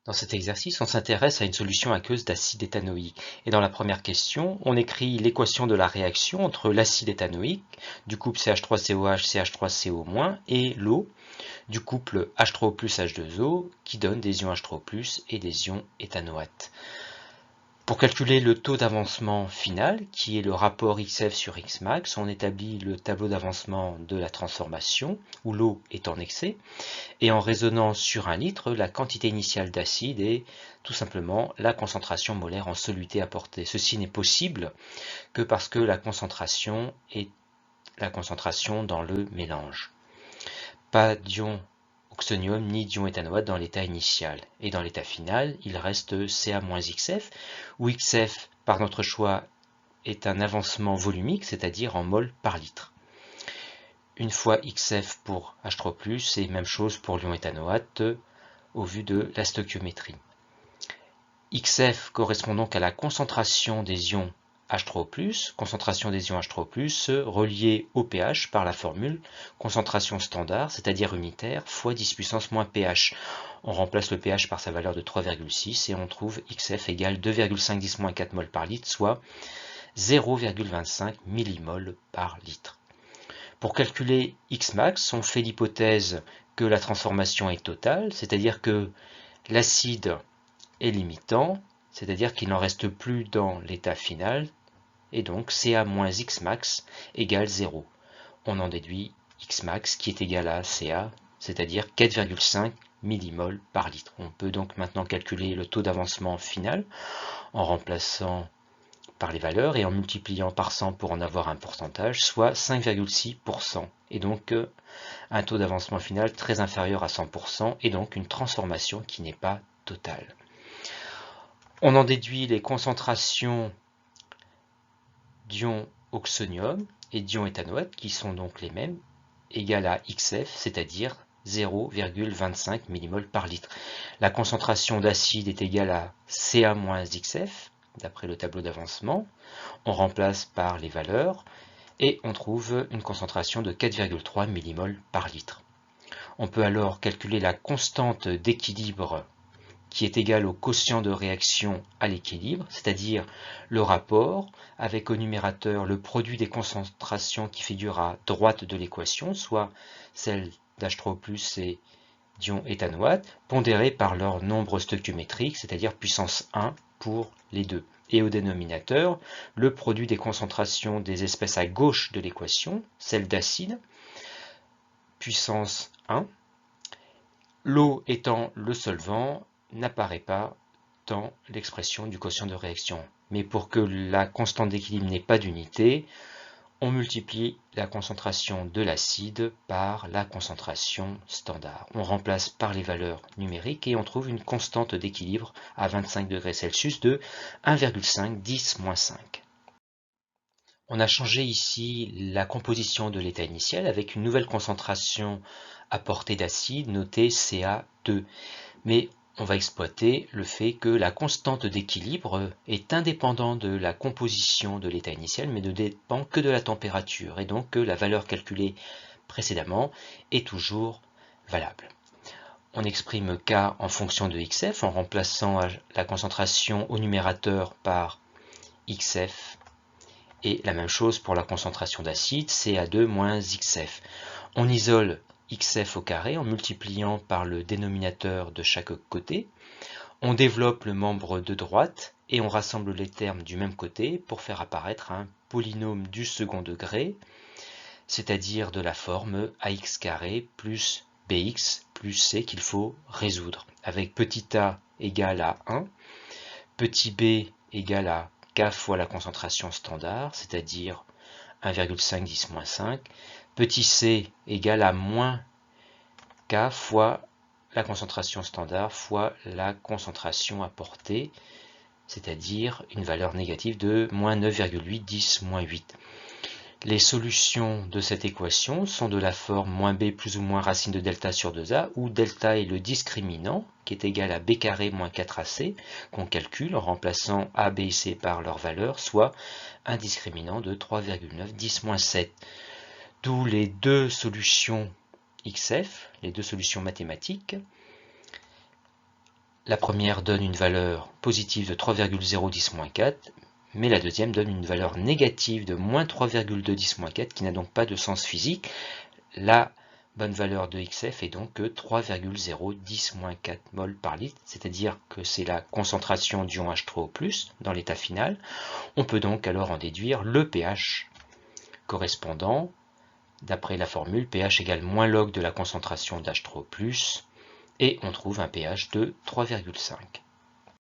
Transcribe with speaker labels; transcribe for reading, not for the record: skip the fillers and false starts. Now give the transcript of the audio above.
Speaker 1: Dans cet exercice, on s'intéresse à une solution aqueuse d'acide éthanoïque. Et dans la première question, on écrit l'équation de la réaction entre l'acide éthanoïque, du couple CH3COH, CH3CO- et l'eau, du couple H3O+, H2O, qui donne des ions H3O+, et des ions éthanoates. Pour calculer le taux d'avancement final, qui est le rapport XF sur Xmax, on établit le tableau d'avancement de la transformation, où l'eau est en excès, et en raisonnant sur 1 litre, la quantité initiale d'acide est tout simplement la concentration molaire en soluté apportée. Ceci n'est possible que parce que la concentration est la concentration dans le mélange. Pas d'ion oxonium ni d'ion éthanoate dans l'état initial. Et dans l'état final, il reste Ca-XF, où XF, par notre choix, est un avancement volumique, c'est-à-dire en mol par litre. Une fois XF pour H3+, et même chose pour l'ion éthanoate au vu de la stoichiométrie. XF correspond donc à la concentration des ions H3O+, concentration des ions H3O+, reliée au pH par la formule concentration standard, c'est-à-dire unitaire, fois 10 puissance moins pH. On remplace le pH par sa valeur de 3,6 et on trouve XF égale 2,510-4 mol par litre, soit 0,25 millimol par litre. Pour calculer Xmax, on fait l'hypothèse que la transformation est totale, c'est-à-dire que l'acide est limitant, c'est-à-dire qu'il n'en reste plus dans l'état final, et donc Ca moins Xmax égale 0. On en déduit Xmax qui est égal à Ca, c'est-à-dire 4,5 millimol par litre. On peut donc maintenant calculer le taux d'avancement final en remplaçant par les valeurs et en multipliant par 100 pour en avoir un pourcentage, soit 5,6%. Et donc un taux d'avancement final très inférieur à 100% et donc une transformation qui n'est pas totale. On en déduit les concentrations d'ion oxonium et d'ion éthanoate, qui sont donc les mêmes, égales à XF, c'est-à-dire 0,25 mmol par litre. La concentration d'acide est égale à Ca moins XF, d'après le tableau d'avancement. On remplace par les valeurs et on trouve une concentration de 4,3 mmol par litre. On peut alors calculer la constante d'équilibre qui est égal au quotient de réaction à l'équilibre, c'est-à-dire le rapport avec au numérateur le produit des concentrations qui figure à droite de l'équation, soit celle d'H3O+, et d'ion éthanoate, pondéré par leur nombre stoichiométrique, c'est-à-dire puissance 1 pour les deux. Et au dénominateur, le produit des concentrations des espèces à gauche de l'équation, celle d'acide, puissance 1. L'eau étant le solvant, n'apparaît pas dans l'expression du quotient de réaction. Mais pour que la constante d'équilibre n'ait pas d'unité, on multiplie la concentration de l'acide par la concentration standard. On remplace par les valeurs numériques et on trouve une constante d'équilibre à 25 degrés Celsius de 1,5 10-5. On a changé ici la composition de l'état initial avec une nouvelle concentration apportée d'acide notée Ca2. Mais on va exploiter le fait que la constante d'équilibre est indépendante de la composition de l'état initial, mais ne dépend que de la température, et donc que la valeur calculée précédemment est toujours valable. On exprime K en fonction de XF en remplaçant la concentration au numérateur par XF, et la même chose pour la concentration d'acide, Ca2 moins XF. On isole XF au carré en multipliant par le dénominateur de chaque côté. On développe le membre de droite et on rassemble les termes du même côté pour faire apparaître un polynôme du second degré, c'est-à-dire de la forme ax carré plus bx plus c qu'il faut résoudre, avec petit a égale à 1, petit b égale à k fois la concentration standard, c'est-à-dire 1,5 10-5, petit c égale à moins K fois la concentration standard fois la concentration apportée, c'est-à-dire une valeur négative de moins 9,8 10-8. Les solutions de cette équation sont de la forme moins b plus ou moins racine de delta sur 2a, où delta est le discriminant, qui est égal à b carré moins 4ac, qu'on calcule en remplaçant a, b et c par leur valeur, soit un discriminant de 3,9 10-7. D'où les deux solutions XF, les deux solutions mathématiques. La première donne une valeur positive de 3,010-4, mais la deuxième donne une valeur négative de moins 3,210-4, qui n'a donc pas de sens physique. La bonne valeur de XF est donc 3,010-4 mol par litre, c'est-à-dire que c'est la concentration d'ion H3O+, dans l'état final. On peut donc alors en déduire le pH correspondant, d'après la formule pH égale moins log de la concentration d'H3O+, et on trouve un pH de 3,5.